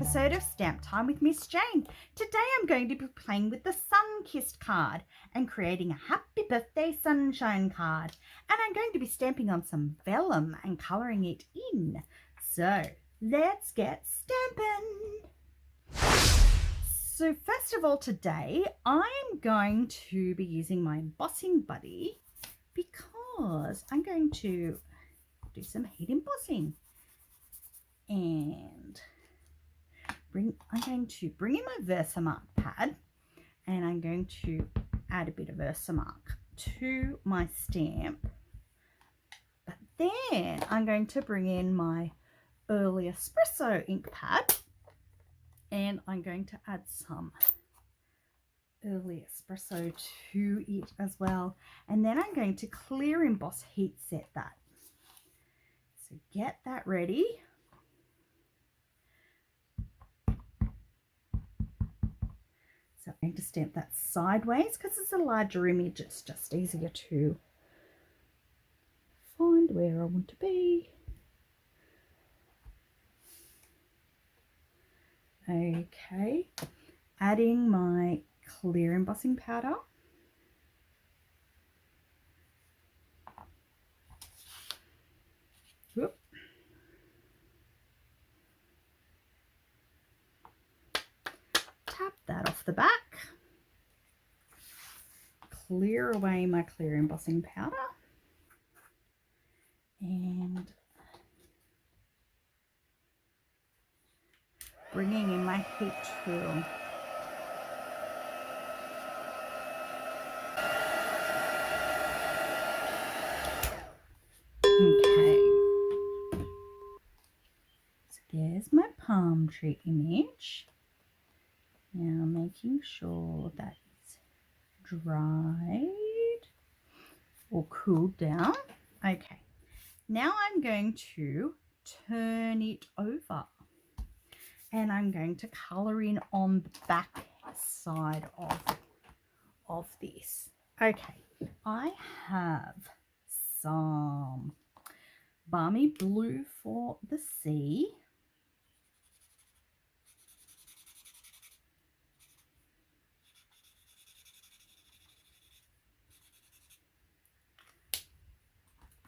episode of Stamp Time with Miss Jane. Today I'm going to be playing with the Sunkissed card and creating a Happy Birthday Sunshine card. And I'm going to be stamping on some vellum and colouring it in. So let's get stamping. So first of all today I'm going to be using my embossing buddy because I'm going to do some heat embossing. And I'm going to bring in my VersaMark pad and I'm going to add a bit of VersaMark to my stamp. But then I'm going to bring in my early Espresso ink pad and I'm going to add some early Espresso to it as well. And then I'm going to clear emboss heat set that. So get that ready. So I'm going to stamp that sideways because it's a larger image. It's just easier to find where I want to be. Okay, adding my clear embossing powder. Whoop. Tap that off the back. Clear away my clear embossing powder. And bringing in my heat tool. Okay. So there's my palm tree image. Now making sure that it's dried or cooled down. Okay, now I'm going to turn it over and I'm going to colour in on the back side of this. Okay, I have some balmy blue for the sea.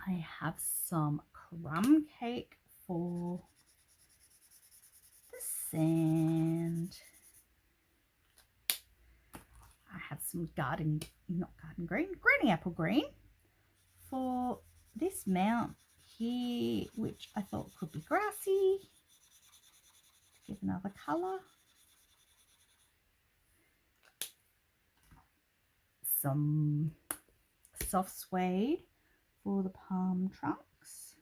I have some crumb cake for the sand. I have some granny apple green for this mount here, which I thought could be grassy. Give another colour. Some soft suede for the palm trunks.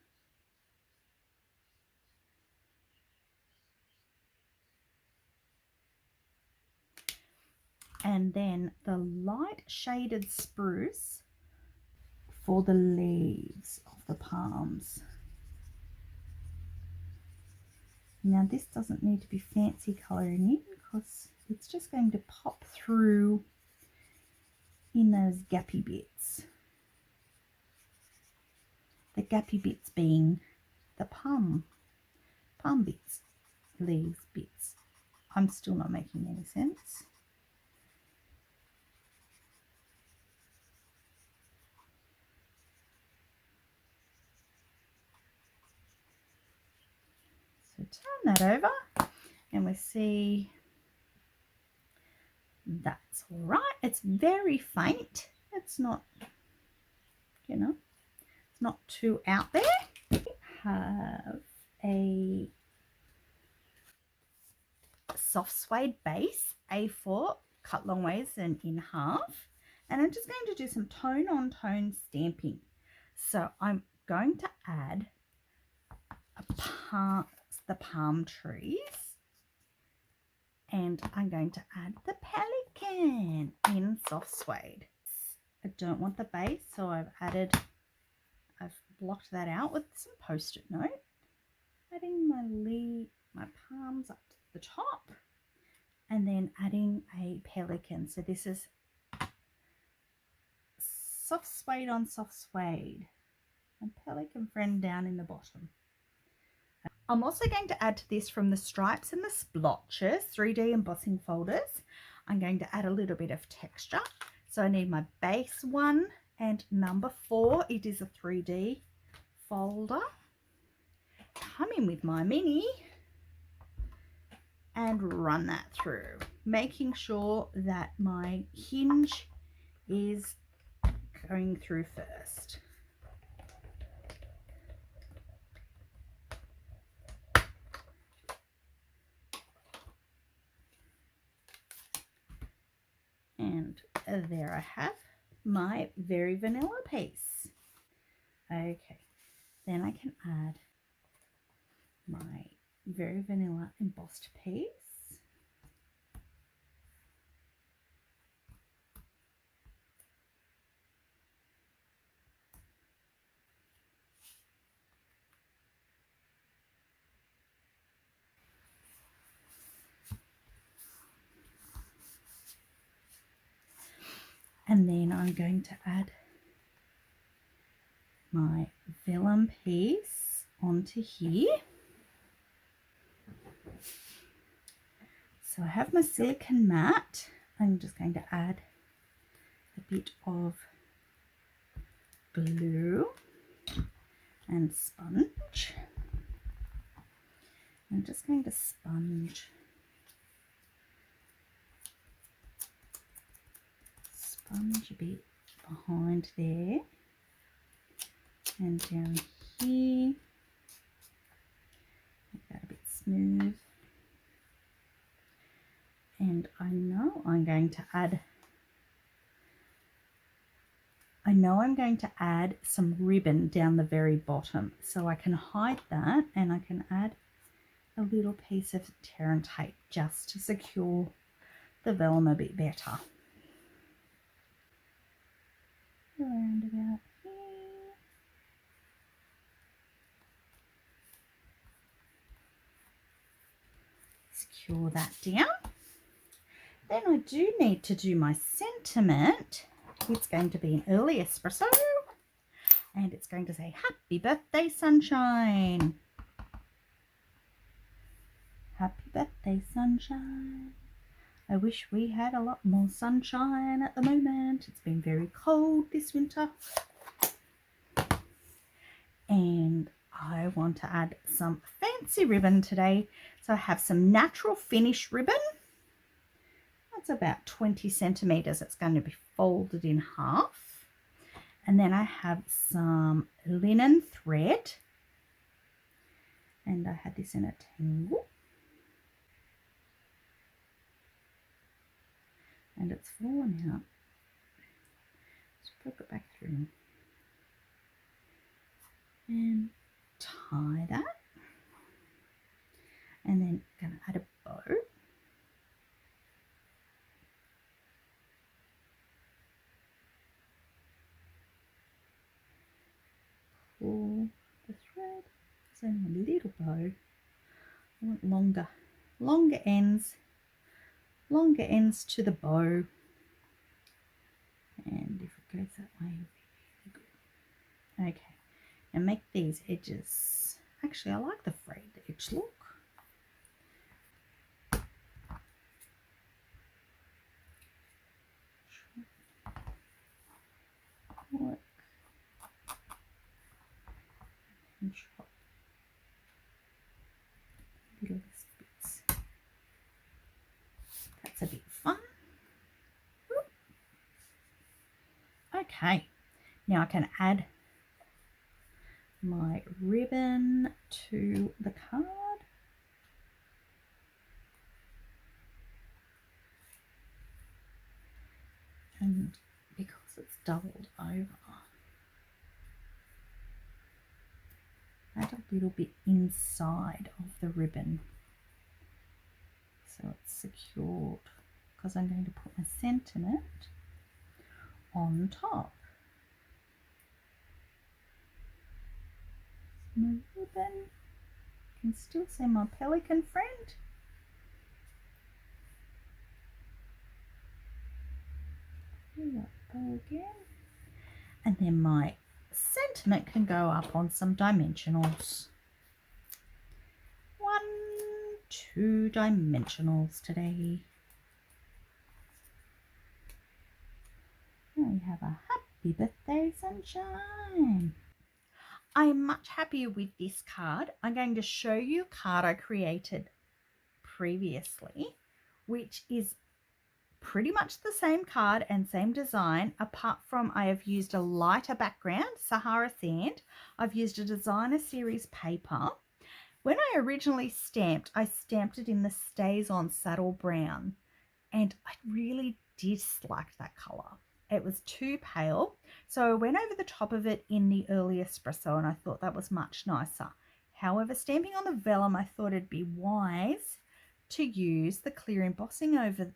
And then the light shaded spruce for the leaves of the palms. Now this doesn't need to be fancy colouring in because it's just going to pop through in those gappy bits. The gappy bits being the palm bits, leaves bits. I'm still not making any sense. So turn that over and we see that's all right. It's very faint. It's not, you know, it's not too out there. We have a soft suede base, A4, cut long ways and in half. And I'm just going to do some tone on tone stamping. So I'm going to add the palm trees. And I'm going to add the pelican in soft suede. I don't want the base, so I've blocked that out with some post-it note. Adding my palms up to the top and then adding a pelican. So this is soft suede on soft suede. And pelican friend down in the bottom. I'm also going to add to this from the stripes and the splotches 3D embossing folders. I'm going to add a little bit of texture. So I need my base one and number 4. It is a 3D folder. Come in with my mini and run that through, making sure that my hinge is going through first. And there I have my very vanilla piece. Okay, then I can add my very vanilla embossed piece. And then I'm going to add my vellum piece onto here. So I have my silicone mat. I'm just going to add a bit of glue and sponge. I'm just going to sponge a bit behind there and down here, make that a bit smooth. And I know I'm going to add some ribbon down the very bottom, so I can hide that and I can add a little piece of tear and tape just to secure the vellum a bit better. Around about here. Secure that down. Then I do need to do my sentiment. It's going to be an early espresso and it's going to say happy birthday sunshine. Happy birthday sunshine. I wish we had a lot more sunshine at the moment. It's been very cold this winter. And I want to add some fancy ribbon today. So I have some natural finish ribbon. That's about 20 centimeters. It's going to be folded in half. And then I have some linen thread. And I had this in a tangle. And it's fallen out. Let's poke it back through. And tie that. And then I'm going to add a bow. Pull the thread. It's only a little bow. I want longer ends to the bow. And if it goes that way, it'll be really good. Okay, now make these edges. Actually, I like the frayed edge look. Work. And chop little bits. That's a bit fun. Okay, now I can add my ribbon to the card. And because it's doubled over, add a little bit inside of the ribbon so it's secured, because I'm going to put my sentiment on top. My ribbon, you can still see my pelican friend. Go again, and then my sentiment can go up on some dimensionals. 2 dimensionals today. We have a happy birthday, sunshine. I am much happier with this card. I'm going to show you a card I created previously, which is pretty much the same card and same design, apart from I have used a lighter background, Sahara Sand. I've used a designer series paper. When I originally stamped, I stamped it in the Stays On Saddle Brown, and I really dislike that colour. It was too pale, so I went over the top of it in the early Espresso, and I thought that was much nicer. However, stamping on the vellum, I thought it'd be wise to use the clear embossing over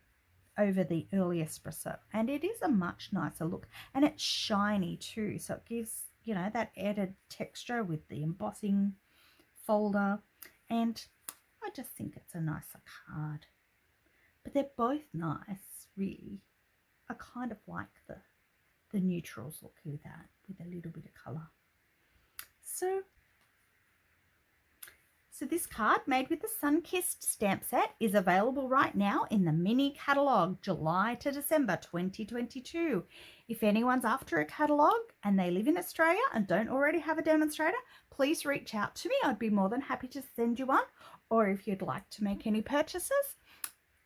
the early Espresso, and it is a much nicer look, and it's shiny too, so it gives, you know, that added texture with the embossing folder, and I just think it's a nicer card. But they're both nice, really. I kind of like the neutrals look with that, with a little bit of colour. So this card, made with the Sunkissed stamp set, is available right now in the mini catalogue, July to December 2022. If anyone's after a catalogue and they live in Australia and don't already have a demonstrator, please reach out to me. I'd be more than happy to send you one. Or if you'd like to make any purchases,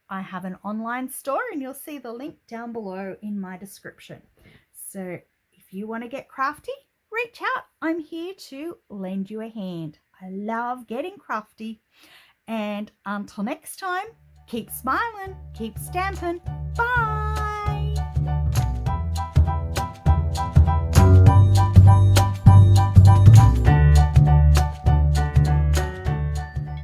I have an online store, and you'll see the link down below in my description. So if you want to get crafty, reach out. I'm here to lend you a hand. I love getting crafty. And until next time, keep smiling, keep stamping. Bye.